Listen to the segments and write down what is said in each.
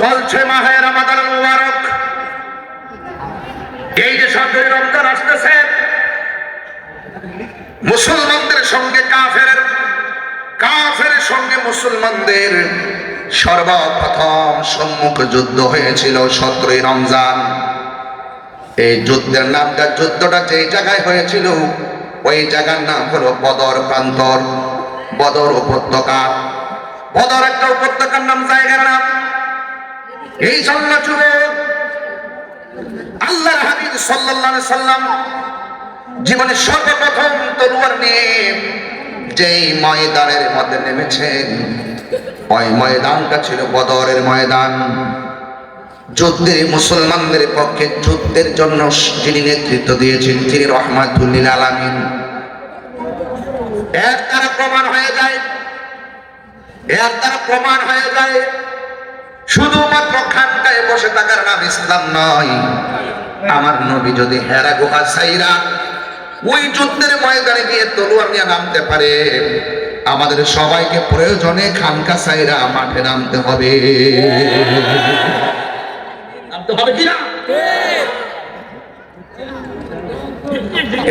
চলছে মাহে রমাদান মুবারক। এই যে 7ই রমজান আসতেছে, মুসলমানদের সঙ্গে কাফেরের সঙ্গে মুসলমানদের সর্বপ্রথম সম্মুখ যুদ্ধ হয়েছিল 17ই রমজান। এই যুদ্ধের নামটা, যুদ্ধটা যে জায়গায় হয়েছিল ওই জায়গার নাম হলো বদর প্রান্তর, বদর উপত্যকা। বদর একটা উপত্যকার নাম, জায়গার নাম। এই জন্য যুবক, আল্লাহর হাবিব সাল্লাল্লাহু আলাইহি সাল্লাম জীবনে সর্বপ্রথম তলোয়ার নিয়ে যেই ময়দানের মধ্যে নেমেছেন, ওই ময়দানটা ছিল বদরের ময়দান। যুদ্ধে মুসলমানদের পক্ষে যুদ্ধের জন্য যিনি নেতৃত্ব দিয়েছেন তিনি রাহমাতুল লিল আলামিন। এর দ্বারা প্রমাণ হয়ে যায় শুধুমাত্র খানকায় বসে থাকার নাম ইসলাম নয়। আমার নবী যদি হেরা গুহা ছাইরা ওই যুদ্ধের ময়দানে গিয়ে তলোয়ার নিয়ে নামতে পারে, আমাদের সবাইকে প্রয়োজনে খানকা ছাইরা মাঠে নামতে হবে কিনা?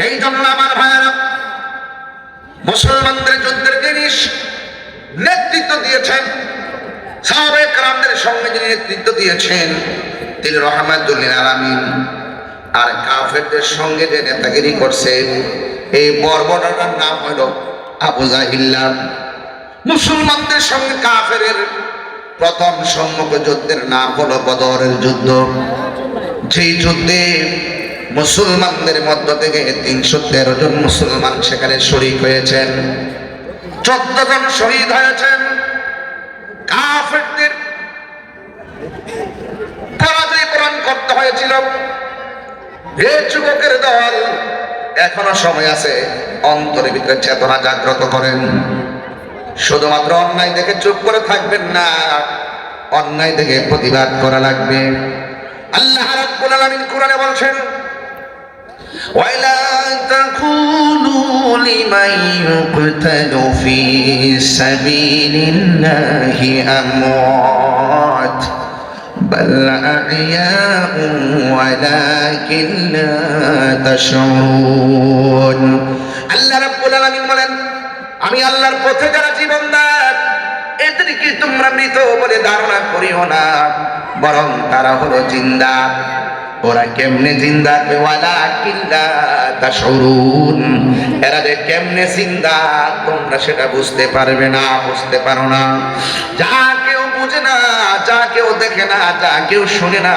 এই জন্য আমার ভাইয়েরা, মুসলমানদের যুদ্ধের জিনিস নেতৃত্ব দিয়েছেন, সাহাবায়ে কেরামদের সঙ্গে যিনি নেতৃত্ব দিয়েছেন তিনি রাহমাতুল লিল আলামিন। আর কাফেরদের সঙ্গে যে নেতাগিরি করছে, এই বর্বরতার নাম হলো আবু জাহিল। মুসলমানদের সঙ্গে কাফেরের প্রথম সম্মুখ যুদ্ধের নাম হলো বদরের যুদ্ধ। যেই যুদ্ধে মুসলমানদের মধ্য থেকে 313 জন মুসলমান সেখানে শরীক হয়েছেন, 14 জন শহীদ হয়েছেন। কাফেরদের পরাজয় বরণ করতে হয়েছিল। হে যুবকের দল, এখনো সময় আছে, অন্তরের ভিতরে চেতনা জাগ্রত করেন। শুধুমাত্র অন্যায় দেখে চুপ করে থাকবেন না, অন্যায় দেখে প্রতিবাদ করা লাগবে। আল্লাহ রাব্বুল আলামিন কোরআনে বলছেন, ওয়ালা তাকুলু লিমান ইউকতালু ফি সাবিলিল্লাহি আমওয়াত বাল আহইয়াউ ওয়ালাকিন লা তাশউরুন। আল্লাহ রাব্বুল আলামিন বলেন, আমি আল্লাহর পথে যারা জীবন দেয় এদেরকে তোমরা মৃত বলে ধারণা করিও না, বরং তারা হলো জিন্দা। ওরা কেমনে জিন্দা? ওয়ালাকিন লা তাশউরুন, এরা যে কেমনে জিন্দা তোমরা সেটা বুঝতে পারবে না, বুঝতে পারো না। যা কেউ বুঝে না, যা কেউ দেখে না, যা কেউ শুনে না,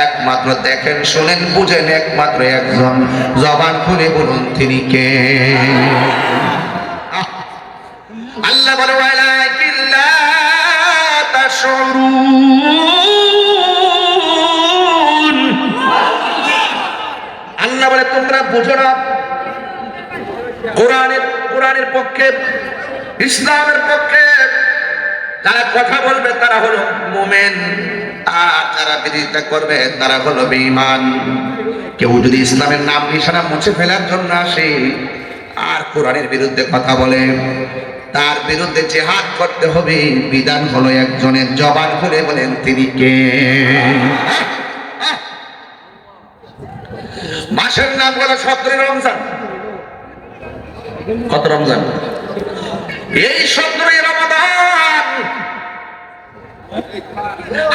একমাত্র দেখেন, শোনেন, বুঝেন একমাত্র একজন। জবান খুলে বলুন তিনি কে? আল্লাহ বলে, ওয়ালাকিন লা তাশউরুন। আল্লাহ বলে তোমরা বুঝো না। কোরআনের পক্ষে, ইসলামের পক্ষে যারা কথা বলবে তারা হলো মুমিন, আর যারা বিরোধিতা করবে তারা হলো বেঈমান। কেউ যদি ইসলামের নাম নিশানা মুছে ফেলার জন্য আসে আর কোরআনের বিরুদ্ধে কথা বলে, তার বিরুদ্ধে জিহাদ করতে হবে। বিধান হলো একজনের, জবান খুলে বলেন তিনি কে? মাসের নাম হলো 17ই রমজান। কত রমজান? এই 17ই রমাদান।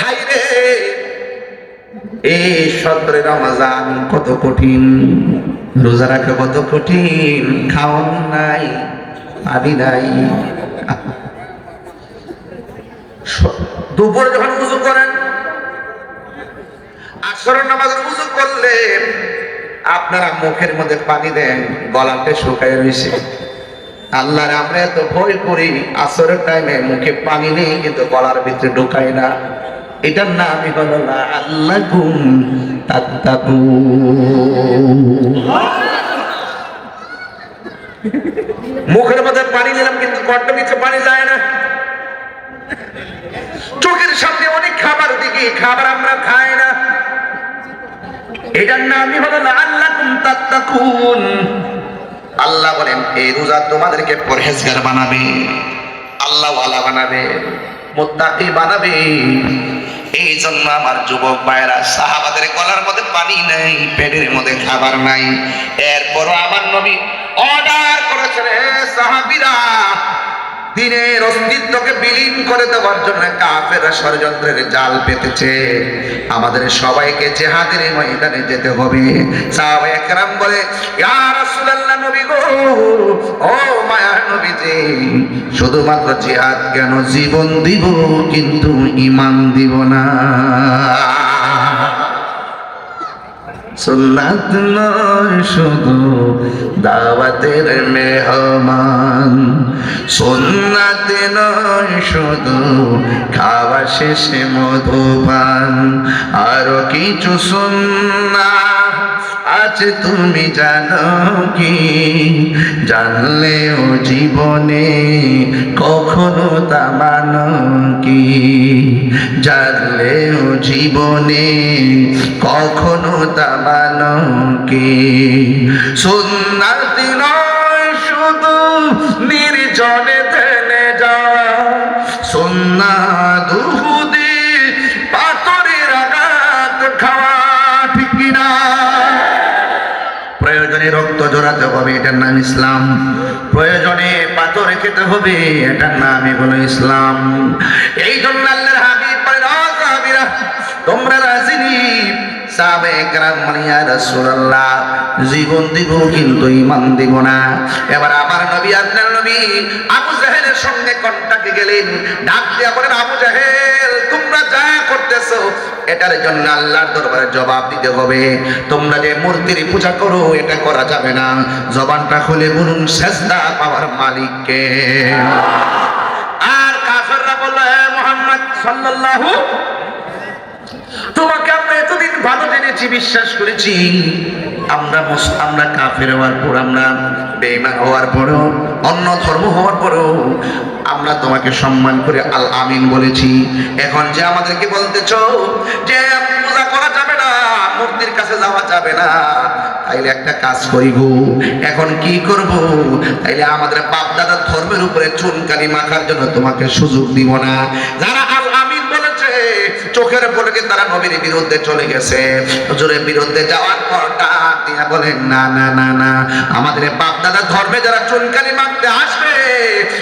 হায়রে, এই 17ই রমজান কত কঠিন। রোজা রাখা কত কঠিন, খাওয়ান নাই, পানি নাই। দুপুরে যখন উযু করেন, আসরের নামাজের উযু করলে আপনারা মুখের মধ্যে পানি দেন, গলাতে শুকায় রয়েছে। আল্লাহর আমরা এত ভয় করি, আসরের টাইমে মুখে পানি নেই কিন্তু গলার ভিতরে ঢুকায় না। এটার নামই হলো লাআল্লাকুম তাত্তাকুন। মুখের মধ্যে পানি নিলাম কিন্তু কণ্ঠ নিচে পানি যায় না। চোখের সামনে অনেক খাবার দেখি, খাবার আমরা খাই না। এটার নামই হলো লাআল্লাকুম তাত্তাকুন। আল্লাহ বলেন এই রোজা তোমাদেরকে পরহেজগার বানাবে, আল্লাহওয়ালা বানাবে, মুত্তাকি বানাবে। এই জন্য আমার যুবক ভাইরা, সাহাবাদের গলার মধ্যে পানি নাই, পেটের মধ্যে খাবার নাই, এরপরও আমার নবী অর্ডার করেছেন, হে সাহাবীরা, দিনের অস্তিত্বকে বিলীন করে দেওয়ার জন্য কাফেররা ষড়যন্ত্রের জাল পেতেছে, আমাদের সবাইকে জিহাদের ময়দানে যেতে হবে। সাহাবায়ে কেরাম বলে, ইয়া রাসূলুল্লাহ, নবী গো, ও মায়ার নবীজি, শুধুমাত্র জিহাদ কেন, জীবন দিব কিন্তু ঈমান দিব না। সুন্নাত নয় শুধু দাওয়াতের মেহমান, সুন্নাত নয় শুধু খাওয়া শেষে মধুপান, আরো কিছু সুন্নাত আছে তুমি জানো কি, জানলেও জীবনে কখনো তা মানো কি, জানলেও জীবনে কখনো তা মানো কি। সুন্নাত নয় শুধু নির্জনে থেমে যাওয়া, সুন্নাত উহুদে পাথরের আঘাত খাওয়া, ঠিক কিনা? প্রয়োজনে রক্ত ঝরাতে হবে, এটার নাম ইসলাম। প্রয়োজনে পাথর খেতে হবে, এটার নামই হলো ইসলাম। এই জন্য আল্লাহর হাবিব বলেন, ও সাহাবীরা, তোমরা রাজি নি? সাহাবায়ে কেরাম বলেন, ইয়া রাসূলুল্লাহ, জীবন দিব কিন্তু ঈমান দিব না। এবার আমার নবী, আপনার নবী আবু জাহেলের সঙ্গে কন্টাক্টে গেলেন, ডাক দিয়া বলেন, আবু জাহেল, তোমরা যা করতেছো এটার জন্য আল্লাহর দরবারে জবাব দিতে হবে। তোমরা যে মূর্তির পূজা করো এটা করা যাবে না। জবানটা খুলে বলুন, সেজদা পাওয়ার মালিক কে? আর কাফেররা বলল, হে মুহাম্মদ সাল্লাল্লাহু, তোমাকে আমরা এতদিন ভালো জেনেছি, বিশ্বাস করেছি, আমরা কাফের হওয়ার পর, আমরা বেঈমান হওয়ার পরও, অন্য ধর্ম হওয়ার পরও আমরা তোমাকে সম্মান করে আল আমিন বলেছি। এখন যে আমাদেরকে বলতেছো যে পূজা করা যাবে না, মূর্তির কাছে যাওয়া যাবে না, তাইলে একটা কাজ করি গো, এখন কি করব? তাইলে আমাদের বাপ দাদার ধর্মের উপরে চুনকালি মাখার জন্য তোমাকে সুযোগ দিব না। যারা আল আমিন বলেছে, চোখের পলকে তারা নবীর বিরুদ্ধে চলে গেছে। হুজুরের বিরুদ্ধে যাওয়ার পর ডাক দিয়া বলেন, না না না না, আমাদের বাপ দাদার ধর্মে যারা চুনকালি মাখতে আসবে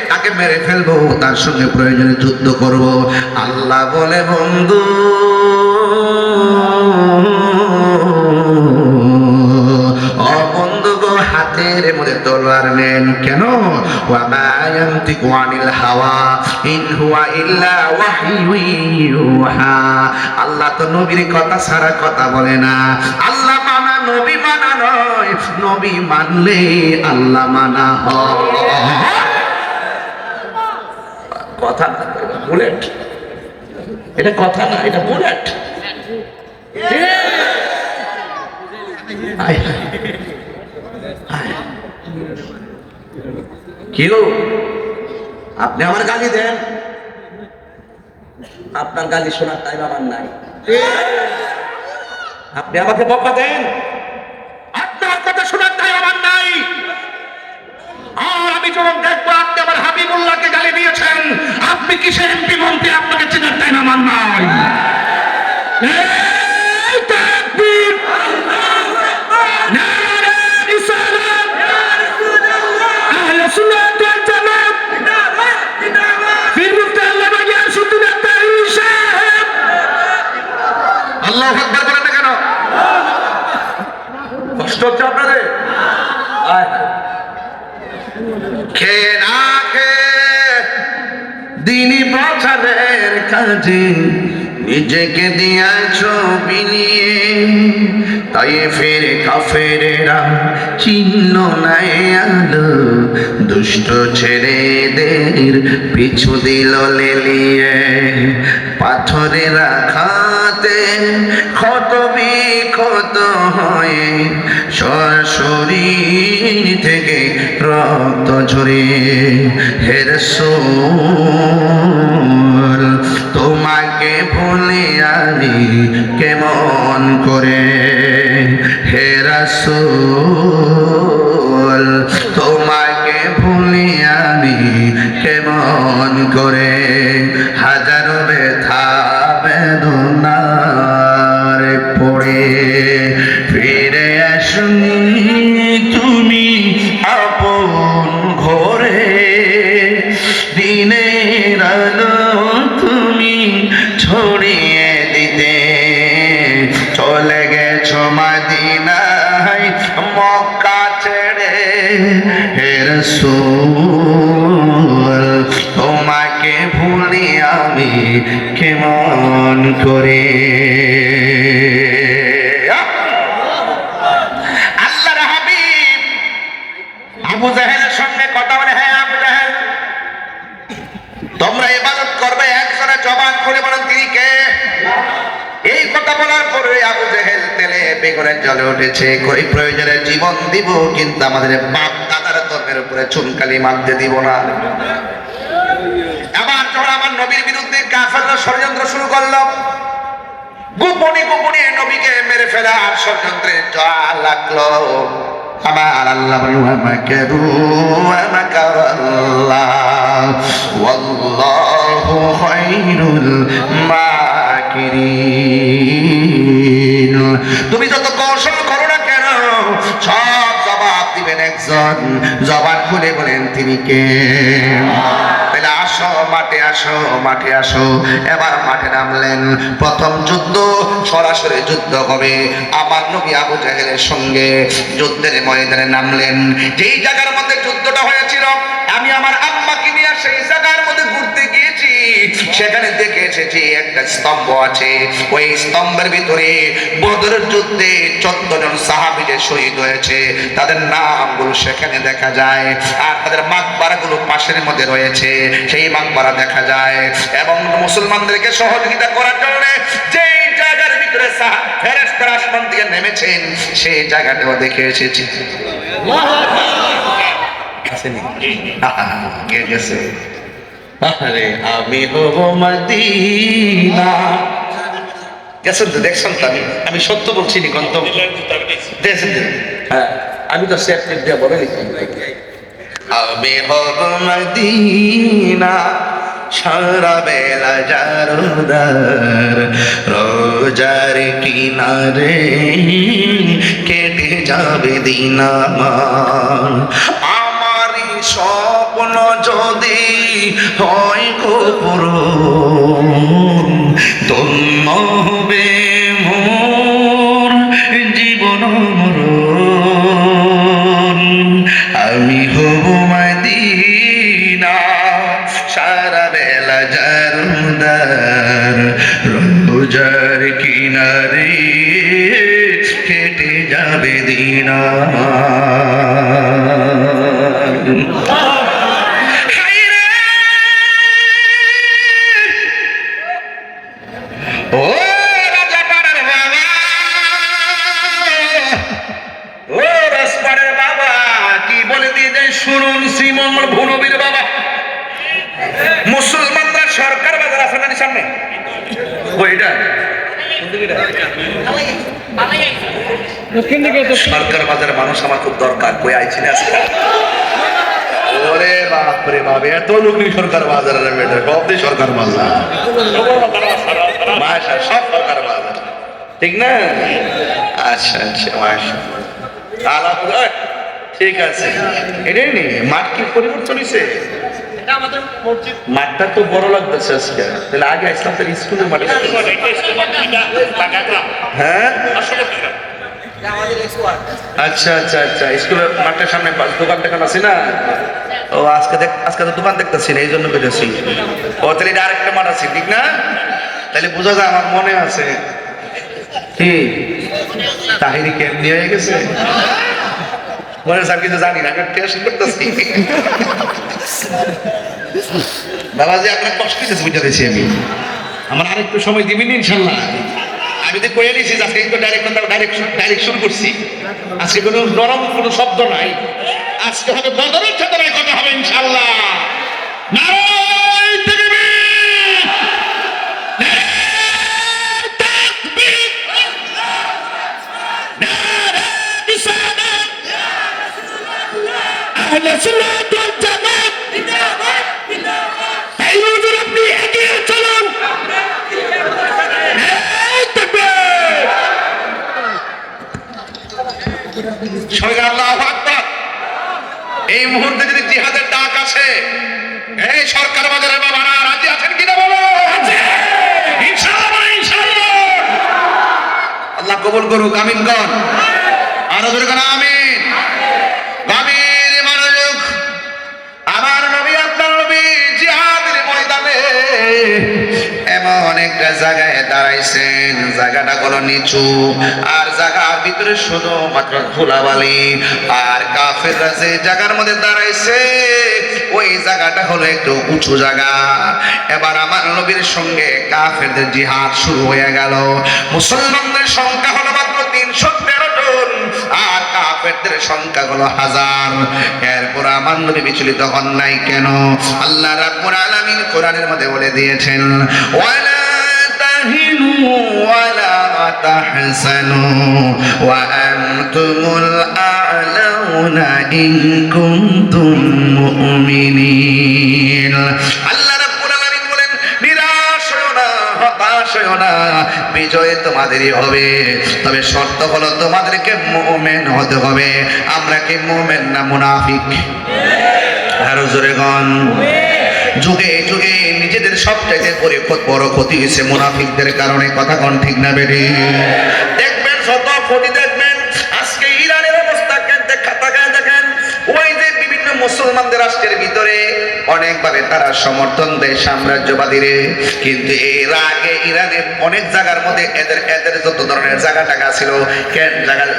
তাকে মেরে ফেলবো, তার সঙ্গে প্রয়োজনে যুদ্ধ করব। আল্লাহ বলে, বন্ধু, ও বন্ধু গো, হাতের মধ্যে তলোয়ার নেন। কেন? ওয়া মা ইয়ানতিকু আনিল হাওয়া ইন হুয়া ইল্লা ওয়াহয়ু ইউহা। আল্লাহ তো নবীর কথা ছাড়া কথা বলে না। আল্লাহ মানা নবী মানা নয়, নবী মানলে আল্লাহ মানা হয়। কথা না, বুলেট, এটা কথা না, এটা বুলেট। কেউ আপনি আমার গালি দেন, আপনার গালি শোনার টাইম আমার নাই। আপনি আমাকে বকা দেন, আপনার কথা শোনার টাইম আমার নাই। আর আমি যখন দেখবো আপনি আমার হাবিবুল্লাহকে গালি দিয়েছেন, আপনি কিসের এমপি মন্ত্রী, আপনাকে চেনার টাইম আমার নাই। আল্লাহু আকবার বলেন না কেন? কষ্ট হচ্ছে আপনাদের? খেয়ে না খেয়ে দিনই প্রচারের কাজে নিজেকে দিয়েছ বিলিয়ে, তাই ফের কাফেরেরা চিহ্ন নাই আলো, দুষ্ট ছেলেদের পিছু দিল লেলিয়ে, পাথরের আঘাতে ক্ষত বিক্ষত হয়ে শরীর থেকে রক্ত ঝরে। হে রাসূল, তোমাকে ভুলে আমি কেমন করে? হে রাসূল, তোমাকে ভুলে আমি কেমন করে? হাজারো ব্যথা বেদনা উড়িয়ে দিতে চলে গেছো মদিনায় মক্কা ছেড়ে হে রাসূল তোমাকে ভুলি আমি কেমন করে। আল্লাহর হাবিব আবু জাহেলের সঙ্গে কথা বলে, হ্যাঁ আবু জাহেল তোমরা ইবাদত করবে, একজনের জবান খুলে বলেন তিনি কে? এই কথা বলার পরে আবু জাহেল তেলে বেগুনের জ্বলে উঠেছে, কই প্রয়োজনে জীবন দিব কিন্তু আমাদের বাপ দাদার ধর্মের উপরে চুনকালি মারতে দিব না। আবার যখন আমার নবীর বিরুদ্ধে কাফেররা ষড়যন্ত্র শুরু করলো, গোপনে গোপনে নবীকে মেরে ফেলার ষড়যন্ত্রের জাল লাগলো, আমার আল্লাহ মাকারু মাকারাল্লাহ ওয়াল্লাহু খায়রুল মাকিরিন। তুমি যত কৌশল করো না কেন সব জবাব দিবেন একজন, জবান খুলে বলেন তিনি কে? তাহলে আসো মাঠে আসো, মাঠে আসো। এবার মাঠে নামলেন, প্রথম যুদ্ধ সরাসরি যুদ্ধ হবে আমার নবী আবু জাহেলের সঙ্গে। যুদ্ধের ময়দানে নামলেন, যেই জায়গার মধ্যে যুদ্ধটা হয়েছিল আমি আমার আম্মাকে নিয়ে সেই জায়গার মধ্যে ঘুরতে গিয়েছি, সেখানে দেখে এসেছি একটা স্তম্ভ আছে, ওই স্তম্ভের ভিতরে বদরের যুদ্ধে 14 জন সাহাবী যে শহীদ হয়েছে তাদের নামগুলো সেখানে দেখা যায়, আর তাদের মাকবারাগুলো পাশের মধ্যে রয়েছে, সেই মাকবারা দেখা যায়। এবং মুসলমানদেরকে সহযোগিতা করার জন্য যেই জায়গার ভিতরে ফেরেশতারা আসমান থেকে নেমেছেন সেই জায়গাটাও দেখে এসেছি। কে গেছে? আরে আমি হব মদিনা। গেছেন তো, দেখছেন তো? আমি সত্য বলছি নি কন্ত দেখছেন? হ্যাঁ, আমি তো সেফটি দিয়ে বলে লিখি আমি হব মদিনা সারা বেলা জারুদার রোজার কিনারে কেটে যাবে দিন আমারই স্বপ্ন যদি হয় পূরণ ধন্য হবে মোর জীবন মরণ। আমি হব মদিনা সারা বেলা জারুদার রোজার কিনারে কেটে যাবে দিন ও রাজা পাড়ার বাবা, ও রাজপাড়ের বাবা, কি বলে দিয়ে যায় শুনুন শ্রীমঙ্গল ভুনবীর বাবা। মুসলমানরা সরকার বাজার আছে না সামনে, ওইটা সরকার বাজারের মানুষ আমার খুব দরকার, কই আইছিল আজকে? ওরে বাপ রে বাপ, এত লোক নেই সরকার বাজারের বেটা, সব দিয়ে সরকার বাজার, মাশা সব সরকার বাজার, ঠিক না? আচ্ছা আচ্ছা মাশা আল্লাহ, ঠিক আছে। এটাই নেই মাঠ কি পরিবর্তন হয়েছে? মাঠটা তো বড় লাগতেছে আজকে, তাহলে আগে আসলাম তাহলে স্কুলের মাঠে। হ্যাঁ আচ্ছা আচ্ছা আচ্ছা, স্কুলের মাঠের সামনে দোকান টোকান আছে না? ও আজকে তো দোকান দেখতেছি না, এই জন্য বেরোছি। ও তাহলে এটা আরেকটা মাঠ আছে, ঠিক না? তাহলে বোঝা যায় আমার মনে আছে। কি তাহিরি কেমনি হয়ে গেছে মনে আছে? কিছু জানি না, আমি টেস্ট করতেছি। বাবাজি আপনার কষ্ট দিতেছে, বুঝতে পেরেছি আমি। আমার আরেকটু সময় দিবেন ইনশাল্লাহ। আমি তো কয়ে নিয়েছি আজকে কিন্তু ডাইরেক্ট শুরু করছি। আজকে কোনো নরম কোনো শব্দ নাই, আজকে হবে বদরের চেতনায় কথা হবে ইনশাল্লাহ। নারায়ে তাকবীর, নারায়ে তাকবীর, নারায়ে রিসালাত, ইয়া রাসূলুল্লাহ, আহলে সুন্নাত ওয়াল জামাত, জিন্দাবাদ জিন্দাবাদ। এই হুজুর আপনি এগিয়ে চলুন। এই মুহূর্তে যদি জিহাদের ডাক আসে, এই সরকার বাজারের বাবারা রাজি আছেন কিনা বলো? কবুল করুক, আমিন কন। আরো জোরে কোন আমিন। গভীর মনোযোগ। আমার নবী আপনার নবী জিহাদের ময়দানে এমন একটা জায়গায় দাঁড়াইছেন, জায়গাটা হলো নিচু, আর জায়গার ভিতরে শুধু মাত্র ধুলাবালি। আর কাফেররা যে জায়গার মধ্যে দাঁড়াইছে ওই জায়গাটা হলো একটু উঁচু জায়গা। এবার আমার নবীর সঙ্গে কাফেরদের জিহাদ শুরু হয়ে গেল। মুসলমানদের সংখ্যা হলো মাত্র 313 জন, আর কাফেরদের সংখ্যা হলো 1000। এরপর আমার নবী বিচলিত হন নাই কেন? আল্লাহ রাব্বুল আলামিন কোরআনের মধ্যে বলে দিয়েছেন, ওয়ালা তাহিনু ওয়ালা তাহসানু ওয়া আনতুমুল আ'লাউনা ইন কুনতুম মুমিনিন। আল্লাহ রাব্বুল আলামিন বলেন, নিরাশ হয়ো না, হতাশ হয়ো না, বিজয় তোমাদেরই হবে। তবে শর্ত হলো তোমাদেরকে মুমিন হতে হবে। আমরা কি মুমিন না মুনাফিক? আরো জোরে গন। যুগে যুগে নিজেদের সবচাইতে বড় ক্ষতি হয়েছে মুনাফিকদের কারণে। কথা কোন ঠিক না বেরি? দেখবেন শত ক্ষতি দেখবেন। আজকে ইরানের অবস্থাকে তাকায় দেখেন, ওই যে বিভিন্ন মুসলমানদের রাষ্ট্রের ভিতরে অনেকভাবে তারা সমর্থন দেয় সাম্রাজ্যবাদীরে, কিন্তু এর আগে ইরানে অনেক জায়গার মধ্যে এদের যত ধরনের জায়গা টাকা ছিল,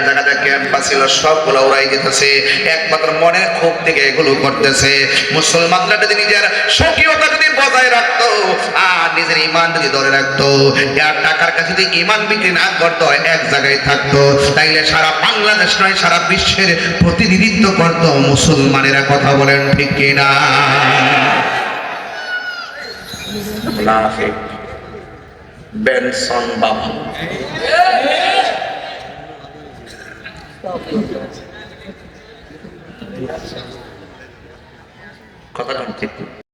জায়গাটা ক্যাম্পাস ছিল, সবগুলো ওরাই যেতেছে। একমাত্র মনের ক্ষোভ থেকে এগুলো করতেছে। মুসলমানরা যদি নিজের স্বকীয়তা যদি বজায় রাখতো আর নিজের ইমান যদি ধরে রাখতো, আর টাকার কাছে যদি ইমান বিক্রি না করতো, এক জায়গায় থাকতো, তাইলে সারা বাংলাদেশ নয় সারা বিশ্বের প্রতিনিধিত্ব করতো মুসলমানেরা। কথা বলেন ঠিক কিনা? মুনাফিক বেনসন বাবা কথা ঠিক।